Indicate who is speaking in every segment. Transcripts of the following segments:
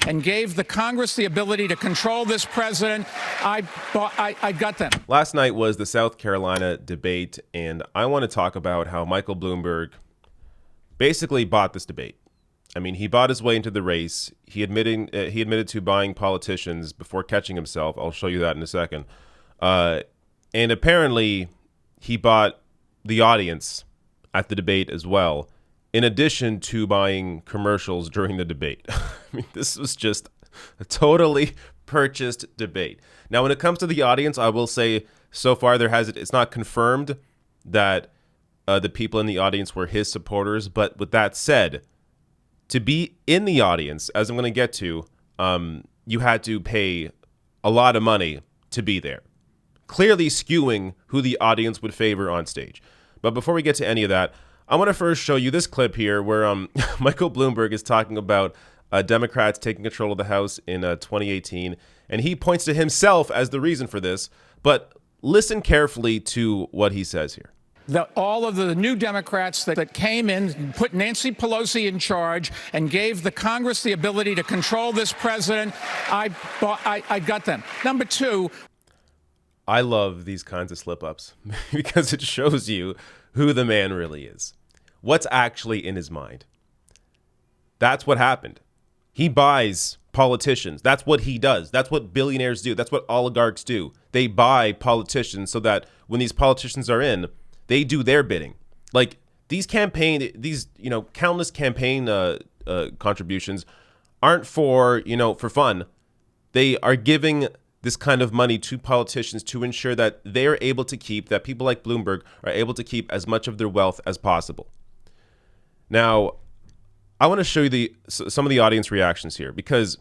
Speaker 1: and gave the Congress the ability to control this president, I got them.
Speaker 2: Last night was the South Carolina debate, and I want to talk about how Michael Bloomberg basically bought this debate. I mean, he bought his way into the race. He admitted to buying politicians before catching himself. I'll show you that in a second. And apparently, he bought the audience at the debate as well, in addition to buying commercials during the debate. I mean, this was just a totally purchased debate. Now, when it comes to the audience, I will say so far it's not confirmed that the people in the audience were his supporters. But with that said, to be in the audience, as I'm going to get to, you had to pay a lot of money to be there, clearly skewing who the audience would favor on stage. But before we get to any of that, I want to first show you this clip here where Michael Bloomberg is talking about Democrats taking control of the House in 2018, and he points to himself as the reason for this. But listen carefully to what he says here.
Speaker 1: All of the new Democrats that came in, put Nancy Pelosi in charge, and gave the Congress the ability to control this president, I got them. Number two.
Speaker 2: I love these kinds of slip-ups because it shows you who the man really is, what's actually in his mind. That's what happened. He buys politicians. That's what he does. That's what billionaires do. That's what oligarchs do. They buy politicians so that when these politicians are in, they do their bidding. Like these countless campaign contributions aren't for fun. They are giving this kind of money to politicians to ensure that they're able to keep, that people like Bloomberg are able to keep as much of their wealth as possible. Now, I want to show you some of the audience reactions here because,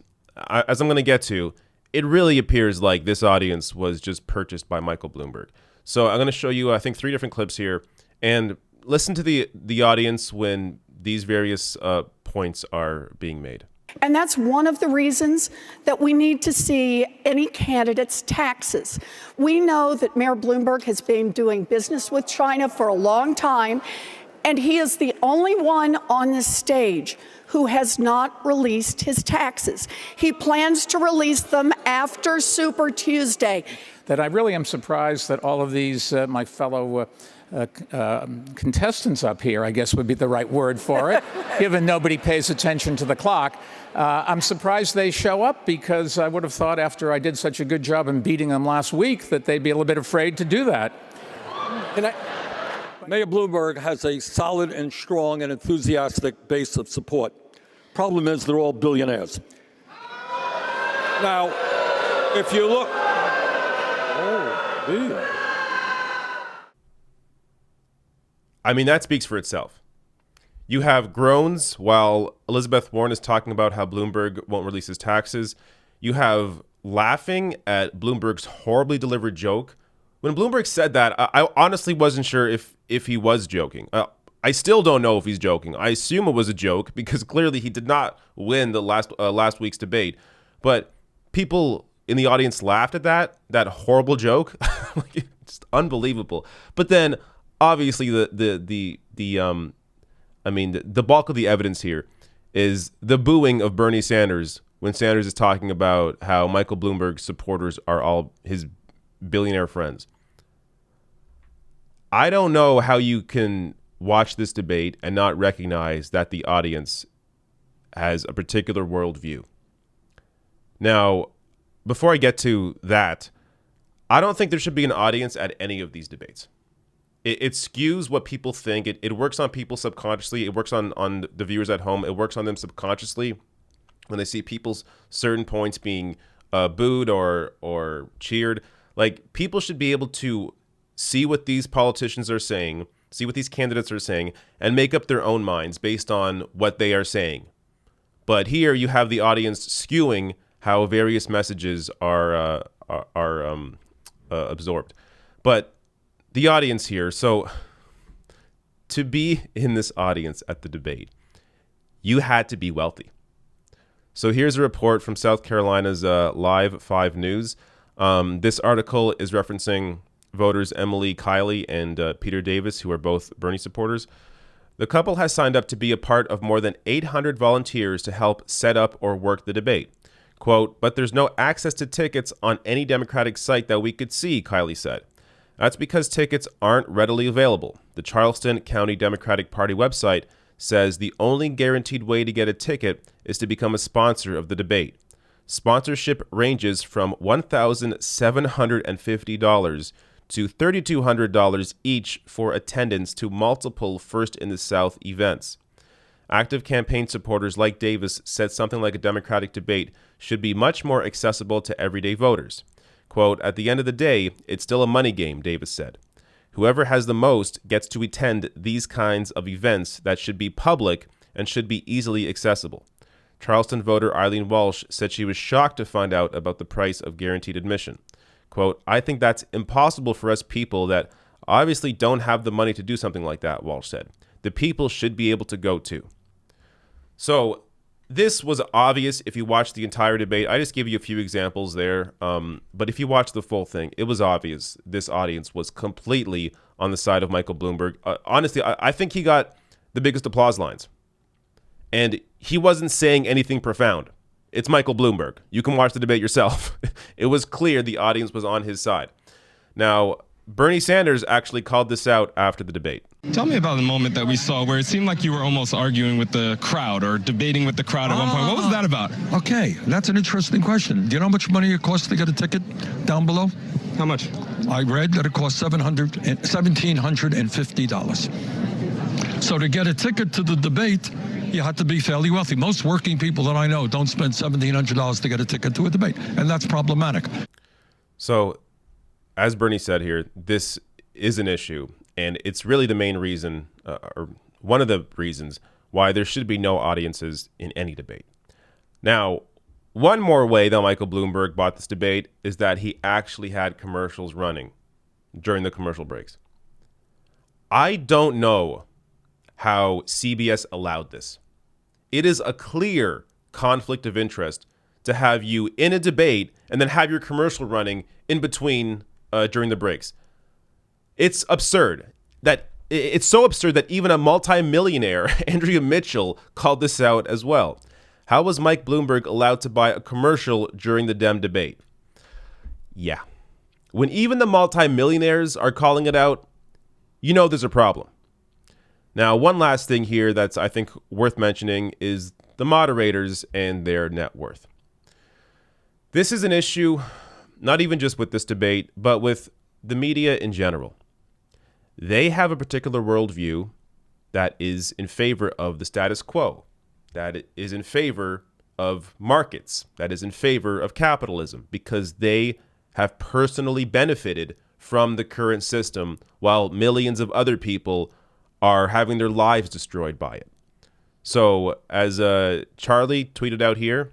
Speaker 2: as I'm going to get to, it really appears like this audience was just purchased by Michael Bloomberg. So I'm going to show you, I think, 3 different clips here, and listen to the audience when these various points are being made.
Speaker 3: And that's one of the reasons that we need to see any candidate's taxes. We know that Mayor Bloomberg has been doing business with China for a long time, and he is the only one on this stage who has not released his taxes. He plans to release them after Super Tuesday.
Speaker 1: That I really am surprised that all of these, my fellow contestants up here, I guess would be the right word for it, given nobody pays attention to the clock. I'm surprised they show up because I would have thought after I did such a good job in beating them last week that they'd be a little bit afraid to do that.
Speaker 4: Mayor Bloomberg has a solid and strong and enthusiastic base of support. Problem is they're all billionaires. Now, if you look...
Speaker 2: I mean, that speaks for itself. You have groans while Elizabeth Warren is talking about how Bloomberg won't release his taxes. You have laughing at Bloomberg's horribly delivered joke. When Bloomberg said that, I honestly wasn't sure if he was joking. I still don't know if he's joking. I assume it was a joke because clearly he did not win the last week's debate. But people in the audience laughed at that horrible joke. It's unbelievable. But then obviously the bulk of the evidence here is the booing of Bernie Sanders when Sanders is talking about how Michael Bloomberg's supporters are all his billionaire friends. I don't know how you can watch this debate and not recognize that the audience has a particular worldview. Now, before I get to that, I don't think there should be an audience at any of these debates. It skews what people think. It works on people subconsciously. It works on the viewers at home. It works on them subconsciously when they see people's certain points being booed or cheered. Like, people should be able to see what these politicians are saying, see what these candidates are saying, and make up their own minds based on what they are saying. But here you have the audience skewing how various messages are absorbed. But the audience here, so to be in this audience at the debate, you had to be wealthy. So here's a report from South Carolina's Live 5 News. This article is referencing voters Emily Kiley and Peter Davis, who are both Bernie supporters. The couple has signed up to be a part of more than 800 volunteers to help set up or work the debate. Quote, but there's no access to tickets on any Democratic site that we could see, Kiley said. That's because tickets aren't readily available. The Charleston County Democratic Party website says the only guaranteed way to get a ticket is to become a sponsor of the debate. Sponsorship ranges from $1,750 to $3,200 each for attendance to multiple First in the South events. Active campaign supporters like Davis said something like a Democratic debate should be much more accessible to everyday voters. Quote, at the end of the day, it's still a money game, Davis said. Whoever has the most gets to attend these kinds of events that should be public and should be easily accessible. Charleston voter Eileen Walsh said she was shocked to find out about the price of guaranteed admission. Quote, I think that's impossible for us people that obviously don't have the money to do something like that, Walsh said. The people should be able to go too. So this was obvious if you watched the entire debate. I just gave you a few examples there. But if you watch the full thing, it was obvious this audience was completely on the side of Michael Bloomberg. Honestly, I think he got the biggest applause lines. And he wasn't saying anything profound. It's Michael Bloomberg. You can watch the debate yourself. It was clear the audience was on his side. Now, Bernie Sanders actually called this out after the debate.
Speaker 5: Tell me about the moment that we saw where it seemed like you were almost arguing with the crowd or debating with the crowd at one point. What was that about?
Speaker 6: Okay, that's an interesting question. Do you know how much money it costs to get a ticket down below?
Speaker 5: How much?
Speaker 6: I read that it costs $1,750. So to get a ticket to the debate, you had to be fairly wealthy. Most working people that I know don't spend $1,700 to get a ticket to a debate, and that's problematic.
Speaker 2: So, as Bernie said here, this is an issue, and it's really the main reason, or one of the reasons, why there should be no audiences in any debate. Now, one more way that Michael Bloomberg bought this debate is that he actually had commercials running during the commercial breaks. I don't know how CBS allowed this. It is a clear conflict of interest to have you in a debate and then have your commercial running in between during the breaks. It's absurd. It's so absurd that even a multimillionaire, Andrea Mitchell, called this out as well. How was Mike Bloomberg allowed to buy a commercial during the Dem debate? Yeah. When even the multimillionaires are calling it out, you know there's a problem. Now, one last thing here that's, I think, worth mentioning is the moderators and their net worth. This is an issue, not even just with this debate, but with the media in general. They have a particular worldview that is in favor of the status quo, that is in favor of markets, that is in favor of capitalism, because they have personally benefited from the current system while millions of other people are having their lives destroyed by it. So as Charlie tweeted out here,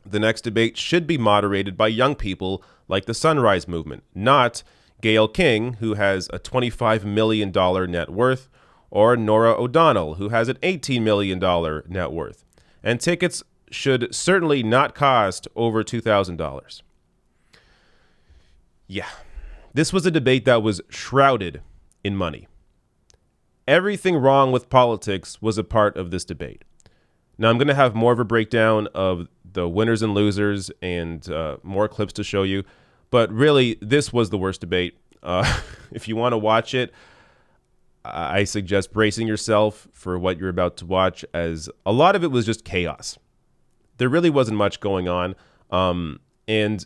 Speaker 2: the next debate should be moderated by young people like the Sunrise Movement, not Gayle King, who has a $25 million net worth, or Nora O'Donnell, who has an $18 million net worth. And tickets should certainly not cost over $2,000. Yeah, this was a debate that was shrouded in money. Everything wrong with politics was a part of this debate. Now, I'm going to have more of a breakdown of the winners and losers and more clips to show you. But really, this was the worst debate. If you want to watch it, I suggest bracing yourself for what you're about to watch, as a lot of it was just chaos. There really wasn't much going on. And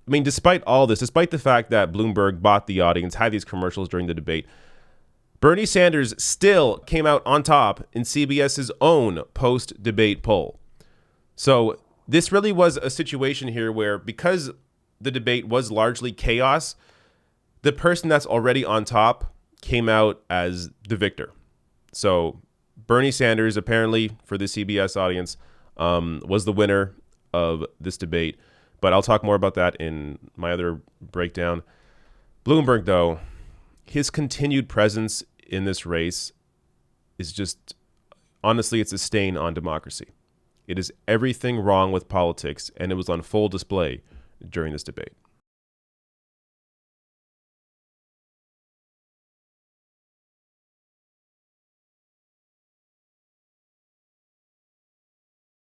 Speaker 2: I mean, despite all this, despite the fact that Bloomberg bought the audience, had these commercials during the debate, Bernie Sanders still came out on top in CBS's own post-debate poll. So this really was a situation here where, because the debate was largely chaos, the person that's already on top came out as the victor. So Bernie Sanders, apparently, for the CBS audience, was the winner of this debate. But I'll talk more about that in my other breakdown. Bloomberg, though, his continued presence in this race is just, honestly, it's a stain on democracy. It is everything wrong with politics, and it was on full display during this debate.